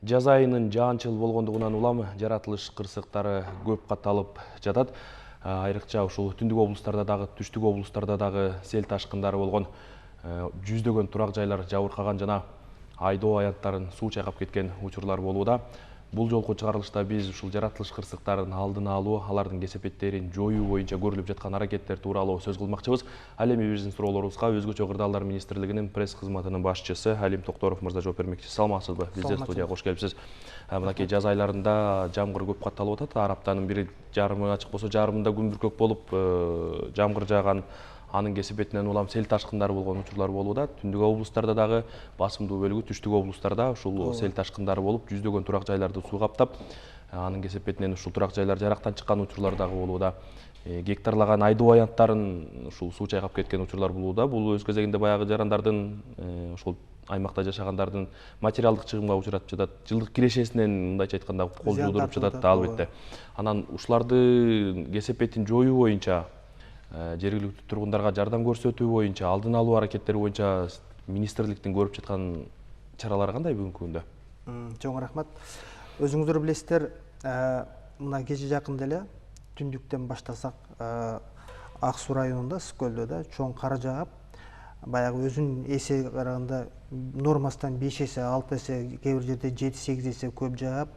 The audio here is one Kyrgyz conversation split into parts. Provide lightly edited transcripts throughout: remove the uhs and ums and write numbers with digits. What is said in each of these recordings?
Жаз айынын жаан-чыл болгондугунан улам жаратылыш кырсыктары көп катталып жатат. Айрыкча ушул түндүк облустарда дагы, түштүк облустарда дагы сел ташкындары болгон. Жүздөгөн турак жайлар жабыркаган жана айдоо аянттарын суу чайкап кеткен учурлар болууда. Бул жолку чыгарылышта биз ушул жаратылыш кырсыктарын алдын алуу, алардын кесепеттерин жоюу боюнча көрүлүп жаткан аракеттер тууралуу сөз кылмакчыбыз. Ал эми биздин суроолорубузга өзгөчө кырдаалдар министрлигинин пресс кызматынын башчысы Алим Токтуров мырза жооп бермекчи. Саламатсызбы? Бизде студияга кош келипсиз. Мынакей жаз айларында жамгыр көп катталып атат. Ар аптанын бири жарымы ачык болсо, жарымында күн бүркөк болуп, жамгыр жааган. Анын кесепетинен улам сел ташкындары болгон учурлар болууда. Түндүк облустарда дагы басымдуу бөлүгү түштүк облустарда ушул сел ташкындары болуп, жүздөгөн турак жайларды суу каптап, анын кесепетинен ушул турак жайлар жарактан чыккан учурлар дагы болууда. Гектарлаган айдоо аянттарын ушул суу чайкап кеткен учурлар болууда. Бул өз кезегинде баягы жарандардын, ушул аймакта жашагандардын материалдык чыгымга учурап жатат. Жылдык кирешесинен мындайча айтканда кол жуудуруп жатат албетте. Анан ушуларды кесепетин жоюу боюнча, жергиликтүү тургундарга жардам көрсөтүү боюнча, алдын алуу аракеттери боюнча министрликтин көрүп жаткан чаралары кандай бүгүнкү күндө? Чоң рахмат. Өзүңүздөр билесиздер, мына кече жакында эле түндүктөн баштасак, Ак Суу районунда, Ысык көлдө да чоң кар жаап, баягы өзүнүн эсеге караганда нормасынан 5 эсе, 6 эсе, кээ бир жерде 7-8 эсе көп жаап,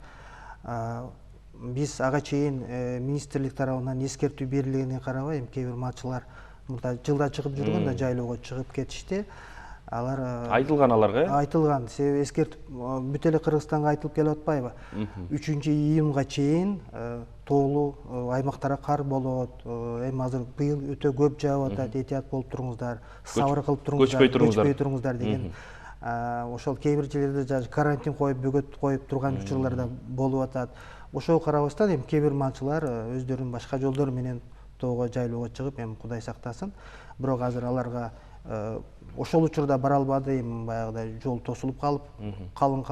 биз ага чейин министрлик тарабынан эскертүү берилгенине карабай, кээ бир малчылар мурда жылда чыгып жүргөн да жайлоого чыгып кетишти. Алар Айтылган аларга? Айтылган. Себеби эскертип бүт эле Кыргызстанга айтылып келип атпайбы? 3-июнга чейин тоолуу аймактарга кар болот. Эми азыр быйыл өтө көп жаап атат, этият болуп туруңуздар, сабыр кылып туруңуздар, көчпөй туруңуздар деген. Ошол кээ бир жерлерде карантин коюп, бөгөт коюп турган учурлар да болуп атат. Ошого карабастан эми кээ бир малчылар өздөрүнүн башка жолдор менен тоого жайлоого чыгып, эми Кудай сактасын. Бирок азыр аларга ошол учурда бара албады, эми баягыдай жол тосулуп калып, калың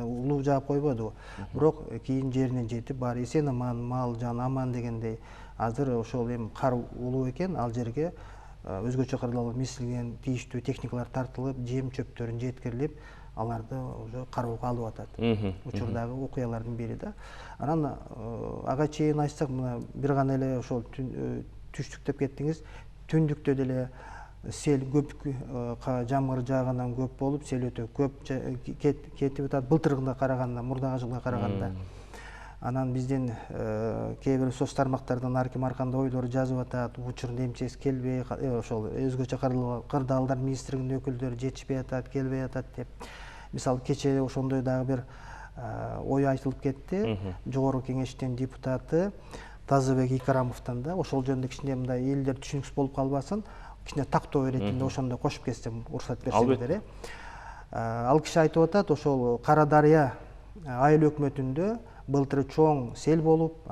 улуу жаап койбодубу. Бирок кийин жерине жетип, баары эсен аман, мал жан аман дегендей. Азыр ошол эми кар улуу экен, ал жерге өзгөчө кырдаалдар министрлигинен тийиштүү техникалар тартылып, жем чөптөрүн жеткирилип, аларды уже кароого алып атат. Учурдагы окуялардын бири да. Анан ага чейин айтсак, мына бир гана эле ошол түштүк деп кеттиңиз, түндүктө деле сел көп, жамгыр жаагандан көп болуп, сел өтө көп кетип атат. Былтыргыга караганда, мурдагы жылга караганда. Анан биздин кээ бир соц тармактардан арким арканда ойлор жазып атат, учурунда эмчеси келбей, ошол өзгөчө кырдаалдар министрлигинин өкүлдөрү жетишпей атат, келбей атат деп. Мисалы кечээ ошондой дагы бир ой айтылып кетти. Жогорку кеңештин депутаты Тазыбек Икарамовдон да ошол жөнүндө кичине мындай элдер түшүнүксүз болуп калбасын, кичине тактоо иретинде ошондо кошуп кетсем, уруксат берсеңиздер. Ал киши айтып атат, ошол Кара Дарыя айыл өкмөтүндө былтыр чоң сел болуп,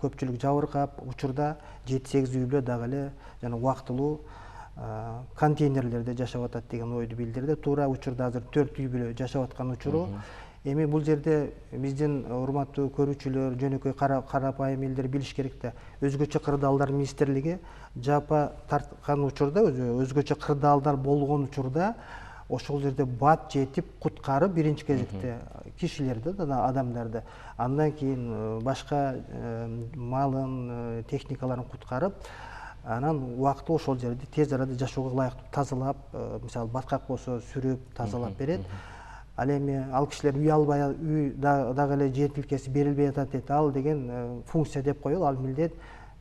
көпчүлүк жабыркап, учурда 7-8 үй бүлө дагы эле жана убактылуу контейнерлерде жашап атат деген ойду билдирди. Туура учурда азыр 4 үй бүлө жашап аткан учуру. Эми бул жерде биздин урматтуу көрүүчүлөр, жөнөкөй карапайым элдер билиш керек да, өзгөчө кырдаалдар министрлиги жапа тарткан учурда, өзгөчө кырдаалдар болгон учурда ошол жерде бат жетип куткарып, биринчи кезекте кишилерди, адамдарды, андан кийин башка малын, техникаларын куткарып, анан убактылуу ошол жерди тез арада жашоого ылайыктуу тазалап, мисалы баткак болсо сүрүп, тазалап берет. Ал эми ал кишилер үй албай, үй дагы эле жетилкеси берилбей атат дейт. Ал деген функция деп коелу, ал милдет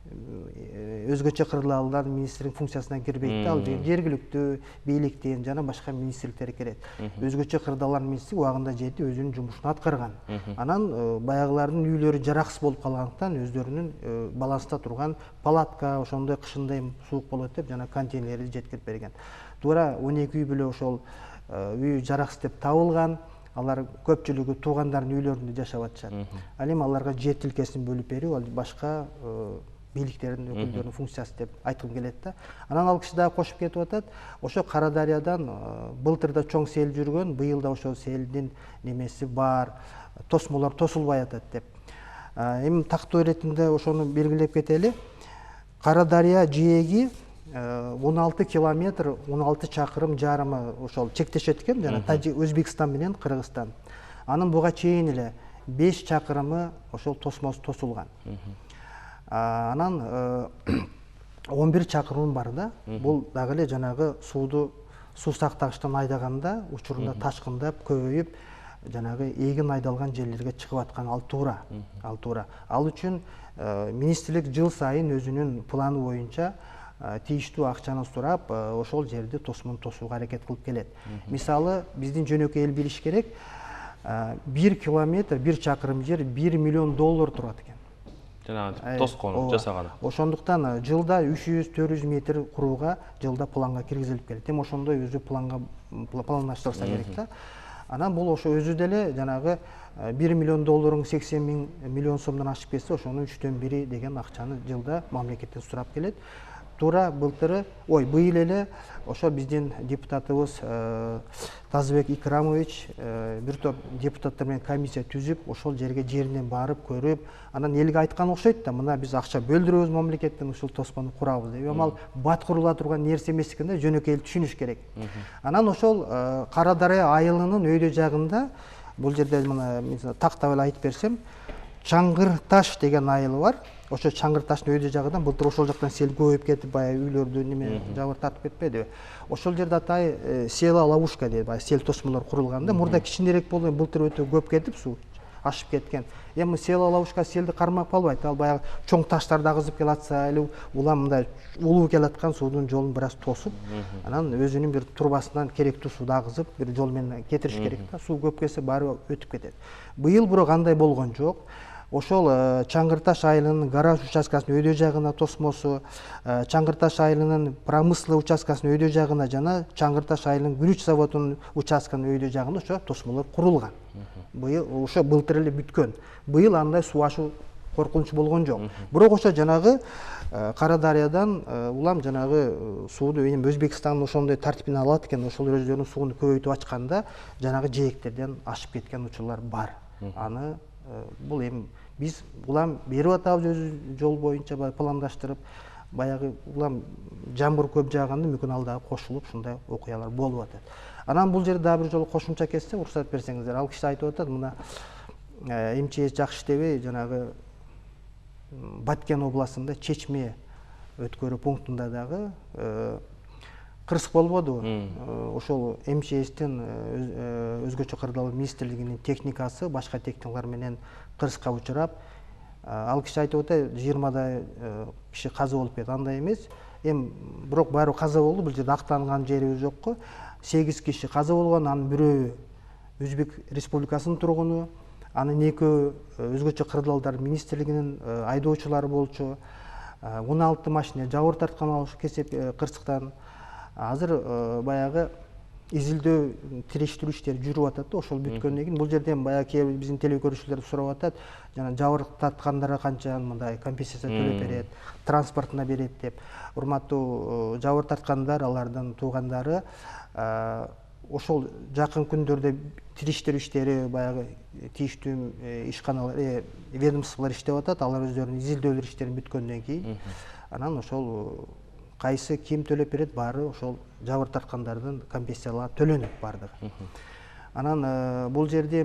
өзгөчө кырдаалдар министрлигинин функциясына кирбейт да. Ал жергиликтүү бийликтин жана башка министрликтер кирет. Өзгөчө кырдаалдар министрлиги убагында жетип өзүнүн жумушун аткарган. Анан баягылардын үйлөрү жараксыз болуп калгандыктан өздөрүнүн баланста турган палатка, ошондой кышында суук болот деп жана контейнерлерди жеткирип берген. Туура 12 үй бүлө ошол үй жараксыз деп табылган. Алар көпчүлүгү туугандардын үйлөрүндө жашап атышат. Ал эми аларга жер тилкесин бөлүп берүү, ал башка бийликтердин өкүлдөрүнүн функциясы деп айткым келет да. Анан ал киши дагы кошуп кетип атат, ошо Кара Дарыядан былтырда чоң сел жүргөн, быйыл да ошол селдин немеси бар, тосмолор тосулбай атат деп. Эми тактоо иретинде ошону белгилеп кетели. Кара Дарыя жээги 16 километр, 16 чакырым жарымы ошол чектешет экен, жана Өзбекстан менен Кыргызстан. Анын буга чейин эле 5 чакырымы ошол тосмосу тосулган. Анан 11 чакырым бар да. Бул дагы эле жанагы суу сактагычтан айдаганда учурунда ташкындап көбөйүп жанагы эгин айдалган жерлерге чыгып аткан ал туура. Ал үчүн министрлик жыл сайын өзүнүн планы боюнча тийиштүү акчаны сурап, ошол жерди тосмун тосууга аракет кылып келет. Мисалы, биздин жөнөкөй эл билиш керек, 1 километр, 1 чакырым жер $1 миллион турат экен. Жанагы тоскону жасаганы. Ошондуктан жылда 300-400 метр курууга жылда планга киргизилип келет. Эми ошондой өзү пландаштырса керек да. Анан бул ошо өзү деле жанагы $1 миллион 80 миллион сомдон ашып кетсе, ошонун 3/1 деген акчаны жылда мамлекеттен сурап келет. Тура быйыл эле ошо биздин депутатыбыз Тазыбек Икрамович бир топ депутаттар менен комиссия түзүп, ошол жеринен барып көрүп, анан элге айткан окшойт да, мына биз акча бөлдүрөбүз мамлекеттен, ушул тосмону курабыз деп. Эми ал бат курула турган нерсе эмес экенде, жөнөкөй эл түшүнүш керек. Анан ошол Кара Дарыя айылынын өйдө жагында, бул жерде мына тактап эле айтып берсем, Чаңгырташ деген айылы бар. Ошо Чаңгырташтын өйдө жагынан былтыр ошол жактан сел көбөйүп кетип, баягы үйлөрдү неме жабыр тартып кетпедиби? Ошол жерде атай села ловушка дейт, баягы сел тосмолор курулган да. Мурда кичинерээк болгон, былтыр өтө көп кетип, суу ашып кеткен. Эми села ловушка селди кармап калбайт. Ал баягы чоң таштарды агызып келатса, эле улам мындай улуу келаткан суунун жолун бир аз тосуп, анан өзүнүн бир турбасынан керектүү сууду агызып, бир жол менен кетириш керек да. Суу көп келсе баары өтүп кетет. Быйыл бирок андай болгон жок. Ошол Чаңгырташ айылынын гараж участкасынын өйдө жагына тосмосу, Чаңгырташ айылынын промыслы участкасынын өйдө жагына жана Чаңгырташ айылынын күрүч заводунун участканын өйдө жагына ошо тосмолор курулган. Быйыл ошо былтыр эле бүткөн. Быйыл андай суу ашуу коркунучу болгон жок. Бирок ошо жанагы Кара Дарыядан улам жанагы сууну эми Өзбекстан ошондой тартипин алат экен, ошол өздөрүнүн сууну көбөйтүп ачканда жанагы жээктерден ашып кеткен учурлар бар. Аны бул эми биз улам берип атабыз өз жол боюнча пландаштырып, баягы улам жамгыр көп жааганда мүмкүн ал дагы кошулуп ушундай окуялар болуп атат. Анан бул жерде дагы бир жолу кошумча кетсе, уруксат берсеңиздер, ал киши айтып атат, мына МЧС жакшы иштебей, жанагы Баткен областында Чечме өткөрүү пунктунда дагы кырсык болбодубу? Ошол МЧСтин өзгөчө кырдаал министрлигинин техникасы башка техникалар менен кырсыкка учурап, ал киши айтып атат, 20 киши каза болуп кетти. Андай эмес. Эми бирок баары каза болду, бул жерде актанган жерибиз жокко. 8 киши каза болгон, анын бирөө Өзбек Республикасынын тургуну, анын экөө өзгөчө кырдаалдар министрлигинин айдоочулары болчу. 16 машина жабыр тарткан ал кесип кырсыктан. Азыр баягы изилдөө, тирештирүү иштери жүрүп атат да, ошол бүткөндөн кийин бул жерден баягы кээ бир биздин телекөрүүчүлөр сурап атат, жана жабыр тарткандарга канча мындай компенсация төлөп берет, транспортуна берет деп. Урматтуу жабыр тарткандар, алардын туугандары ошол жакын күндөрдө тирештирүү иштери баягы тийиштүү ишканалар, ведомстволор иштеп атат, алар өздөрүнүн изилдөөлөр иштерин бүткөндөн кийин анан ошол кайсы ким төлөп берет, баары ошол жабыр тарткандардын компенсациялары төлөнөт бардыгы. Анан бул жерде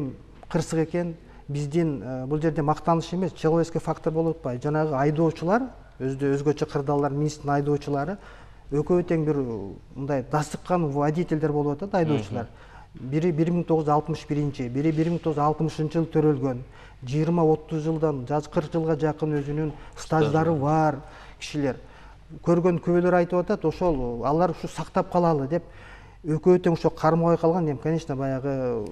кырсык экен, биздин бул жерде мактаныш эмес, человеческий фактор болуп атпайбы? Жанагы айдоочулар, өзгөчө кырдаалдар министринин айдоочулары экөө тең бир мындай дасыккан водительдер болуп атат, айдоочулар. Бири 1961, бири 1960 төрөлгөн, 20-30 жылдан 40 жылга жакын өзүнүн стаждары бар кишилер. Көргөн көбөлөр айтып атат, ошол алар ушу сактап калалы деп экөө тең ошо кармабай калган. Эми конечно баягы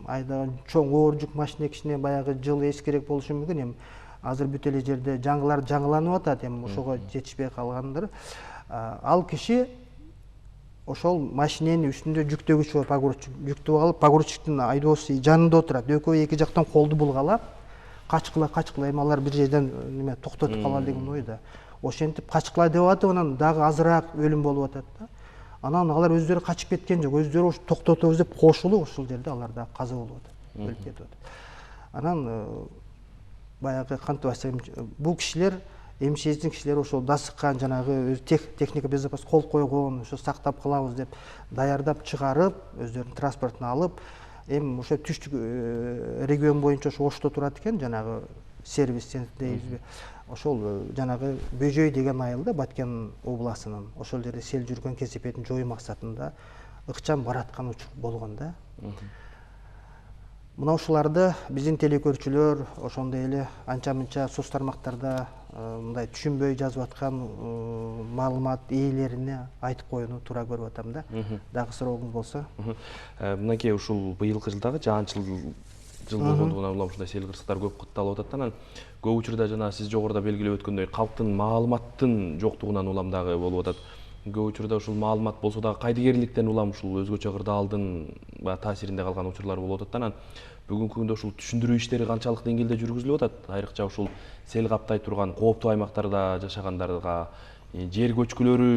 айдаган чоң оор жүк машина кичине баягы жылы эскерээк болушу мүмкүн. Эми азыр бүт эле жерде жаңылар жаңыланып атат, эми ошого жетишпей калгандыр. Ал киши ошол машиненин үстүндө жүктөгүч бар, погрузчик жүктүп алып, погрузчиктин айдоосу жанында отурат. Экөө эки жактан колду булгалап, качкыла эми алар бир жерден неме токтотуп калалы деген ойда. Ошентип качкыла деп атып, анан дагы азыраак өлүм болуп атат да. Анан алар өздөрү качып кеткен жок, өздөрү ош токтотобуз деп кошулуп ошол жерде алар да каза болуп атат, өлүп кетип атат. Анан баягы кантип айтсам, бул кишилер МЧСтин кишилери ошол дасыккан жанагы техника безопасность кол койгон, ошо сактап калабыз деп даярдап чыгарып, өздөрүнүн транспортуна алып, эми ошо түштүк регион боюнча ошо Ошто турат экен, жанагы сервис центр дейбизби. Ошол жанагы Бөжөй деген айылда Баткен областынын ошол жерде сел жүргөн кесепетин жоюу максатында ыкчам бараткан учур болгон да. Мына ушуларды биздин телекөрүүчүлөр ошондой эле анча-мынча соц тармактарда мындай түшүнбөй жазып аткан маалымат ээлерине айтып коюуну туура көрүп атам да. Дагы сурооңуз болсо. Мынакей ушул быйылкы жылдагы жаанчыл жыл болгондугунан улам ушундай сел кырсыктар көп катталып атат. Анан көп учурда жана сиз жогоруда белгилеп өткөндөй калктын маалыматтын жоктугунан улам дагы болуп атат. Көп учурда ушул маалымат болсо дагы кайдыгерликтен улам ушул өзгөчө кырдаалдын таасиринде калган учурлар болуп атат. Анан бүгүнкү күндө ушул түшүндүрүү иштери канчалык деңгээлде жүргүзүлүп атат? Айрыкча ушул сел каптай турган кооптуу аймактарда жашагандарга жер көчкүлөрү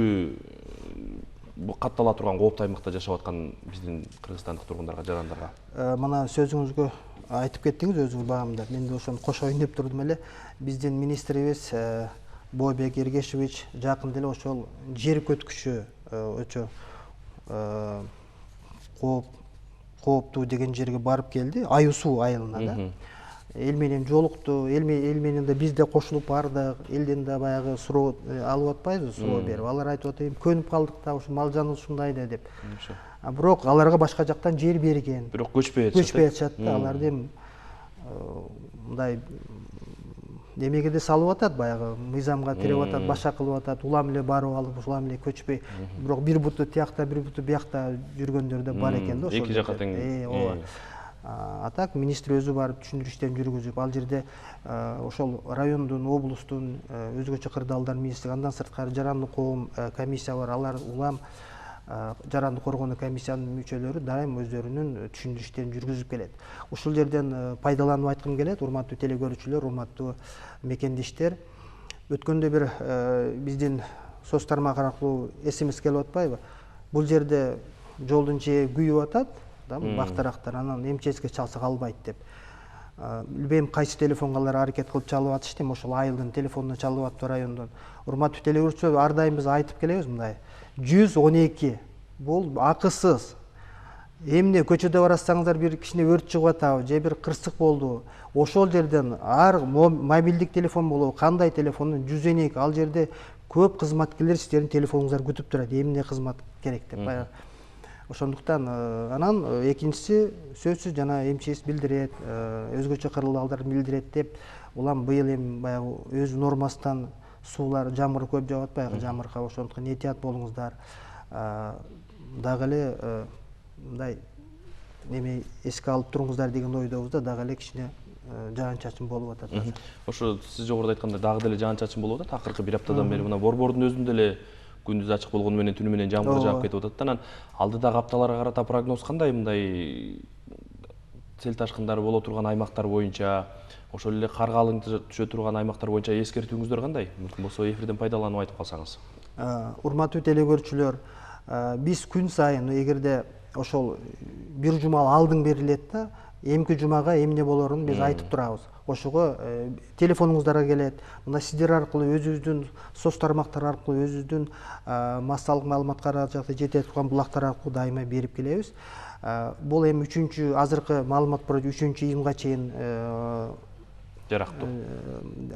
каттала турган кооптуу аймакта жашап аткан биздин кыргызстандык тургундарга, жарандарга. Мына сөзүңүзгө айтып кеттиңиз өзүңүз багамда. Мен де ошону кошоюн деп турдум эле. Биздин министрибиз Бообек Эргешевич жакында эле ошол жер көткүчү өчө кооптуу деген жерге барып келди, Аю суу айылына да. Эл менен жолукту, эл менен да биз да кошулуп бардык, элден да баягы суроо алып атпайбызбы, суроо берип. Алар айтып атат, көнүп калдык да, ушу мал жаны ушундай да деп. Бирок аларга башка жактан жер берген. Бирок көчпөй атышат да. Алар эми мындай немеге де салып атат, баягы мыйзамга тиреп атат, башка кылып атат, улам эле барып алып, улам эле көчпөй. Бирок бир буту тиякта, бир буту биякта жүргөндөр да бар экен да ошол. Эки жакка тең. Ооба. А так министр өзү барып түшүндүрүү иштерин жүргүзүп, ал жерде ошол райондун, облустун өзгөчө кырдаалдар министрлиги, андан сырткары жарандык коом комиссия бар. Алар улам жарандык коргонуу комиссиянын мүчөлөрү дайым өздөрүнүн түшүндүрүү иштерин жүргүзүп келет. Ушул жерден пайдаланып айткым келет, урматтуу телекөрүүчүлөр, урматтуу мекендештер. Өткөндө бир биздин соц тармак аркылуу СМС келип атпайбы? Бул жерде жолдун жээ күйүп атат, бактарактар, анан МЧСке чалсак албайт деп. Билбейм кайсы телефонго алар аракет кылып чалып атышты, ошол айылдын телефонуна чалып атты, райондон. Урматтуу телекөрүүчүлөр, ар дайым биз айтып келебиз мындай. 112 бул акысыз. Эмне көчөдө барасаңыздар бир кичине өрт чыгып атабы, же бир кырсык болду. Ошол жерден ар мобилдик телефон болобу, кандай телефондон 112, ал жерде көп кызматкерлер сиздердин телефонуңуздар күтүп турат, эмне кызмат керек деп. Ошондуктан анан экинчиси сөзсүз жана МЧС билдирет, өзгөчө кырдаалдар билдирет деп, улам быйыл эми баягы өз нормасынан суулар, жамгыр көп жаап атпайбы, жамгырга ошондуктан этият болуңуздар. Дагы эле мындай неме эске алып туруңуздар деген ойдобуз да, дагы эле кичине жаан-чачын болуп атат. Ошо сиз жогоруда айткандай дагы деле жаан-чачын болуп атат. Акыркы бир аптадан бери мына Борбордун өзүндө эле күндүз ачык болгону менен түнү менен жамгыр жаап кетип атат. Анан алдыдагы апталарга карата прогноз кандай, мындай сел ташкындары боло турган аймактар боюнча, ошол эле кар калың түшө турган аймактар боюнча эскертүүңүздөр кандай? Мүмкүн болсо эфирден пайдаланып айтып калсаңыз. Урматтуу телекөрүүчүлөр, биз күн сайын эгерде ошол бир жума алдын берилет да, эмки жумага эмне болорун биз айтып турабыз. Ошого телефонуңуздарга келет. Мына сиздер аркылуу өзүбүздүн соц тармактар аркылуу өзүбүздүн массалык маалыматка жете турган булактар аркылуу дайыма берип келебиз. Бул эми азыркы маалымат боюнча 3-июнга чейин жарактуу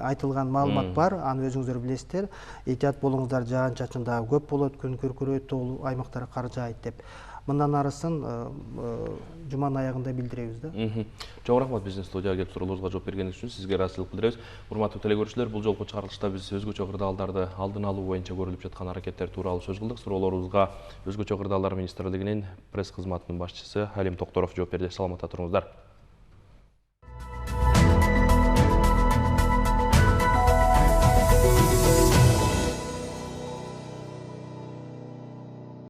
айтылган маалымат бар, аны өзүңүздөр билесиздер. Этият болуңуздар, жаан-чачын дагы көп болот, күн күркүрөйт, тоолуу аймактарга кар жаайт деп. Мындан арысын жуманын аягында билдиребиз да. Чоң рахмат биздин студияга келип суроолорубузга жооп бергениңиз үчүн сизге ыраазычылык билдиребиз. Урматтуу телекөрүүчүлөр, бул жолку чыгарылышта биз өзгөчө кырдаалдарды алдын алуу боюнча көрүлүп жаткан аракеттер тууралуу сөз кылдык. Суроолорубузга Өзгөчө кырдаалдар министрлигинин пресс кызматынын башчысы Алим Токторов жооп берди. Саламатта туруңуздар.